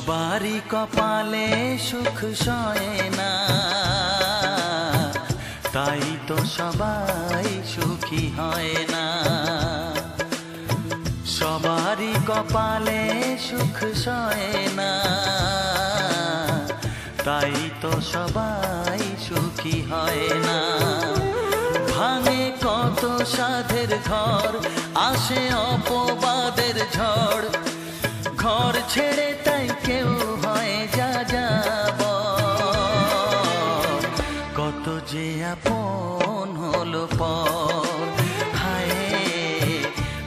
সবারই কপালে সুখ সয় না, তাই তো সবাই সুখী হয় না। সবারই কপালে সুখ সয় না, তাই তো সবাই সুখী হয় না। ভাঙে কত সাধের ঘর, আসে অপবাদের ঝড়, ঘর ছেড়ে তাই কেউ হয় যা যাব। কত যে আপন হলো পর, হায়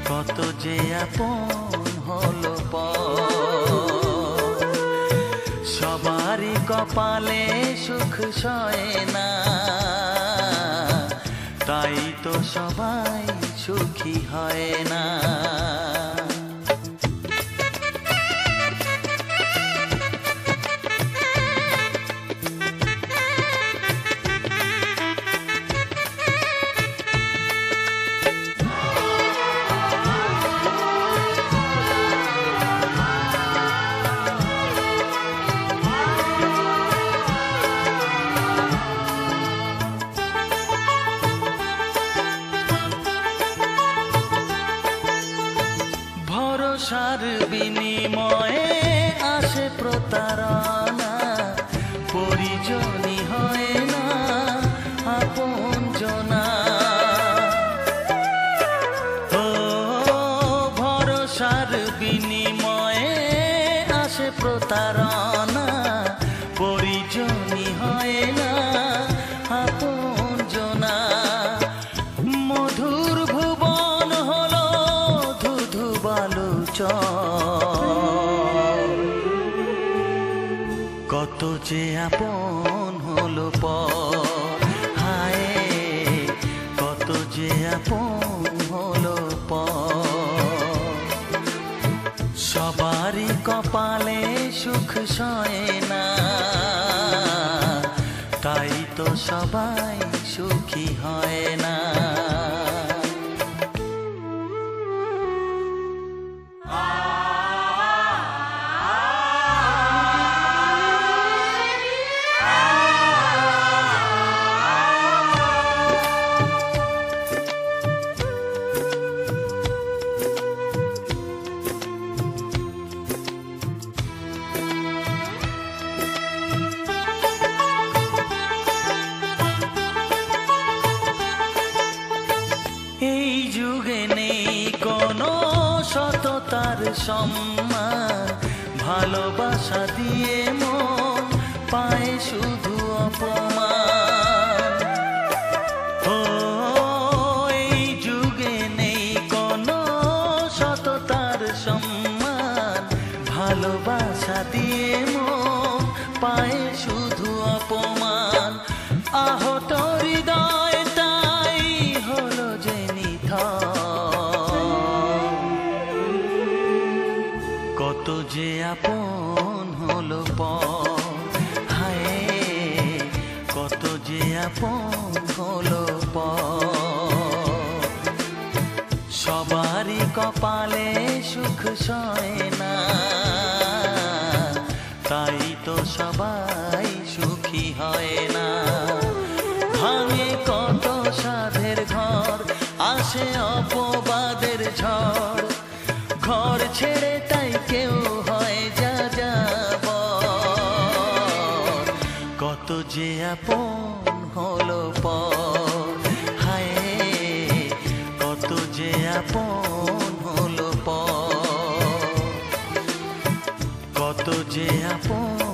কত যে আপন হলো পর। সবারই কপালে সুখ সয় না, তাই তো সবাই সুখী হয় না। ভরসার বিনিময়ে আসে প্রতারণা, পরিজনই হয় না আপনজনা। ও ভরসার বিনিময়ে আসে প্রতারণা, পরিজনই হয় না আপনজনা। মধুর ভুবন হলো ধুধু বালুচর, কত যে আপন হলো পর, হায় কত যে আপন হলো পর। সবারই কপালে সুখ সয় না, তাই তো সবাই সুখী হয় না। এই যুগে নেই কোনো সততার সম্মান, ভালোবাসা দিয়ে মন পায় শুধু অপমান। ও এই যুগে নেই কোনো সততার সম্মান, ভালোবাসা দিয়ে মন পায় শুধু অপমান। আহত হৃদয় তাই হলো যে কত যে আপন হলো পর, হায় কত যে আপন হলো পর। সবারই কপালে সুখ সয় না, তাই তো সবাই সুখী হয় না। ভাঙে কত সাধের ঘর, আসে অপবাদের ঝড়, ঘর ছেড়ে তাই কেউ হয় যা যাব। কত যে আপন হলো পর, হায় কত যে আপন হলো পর, কত যে আপন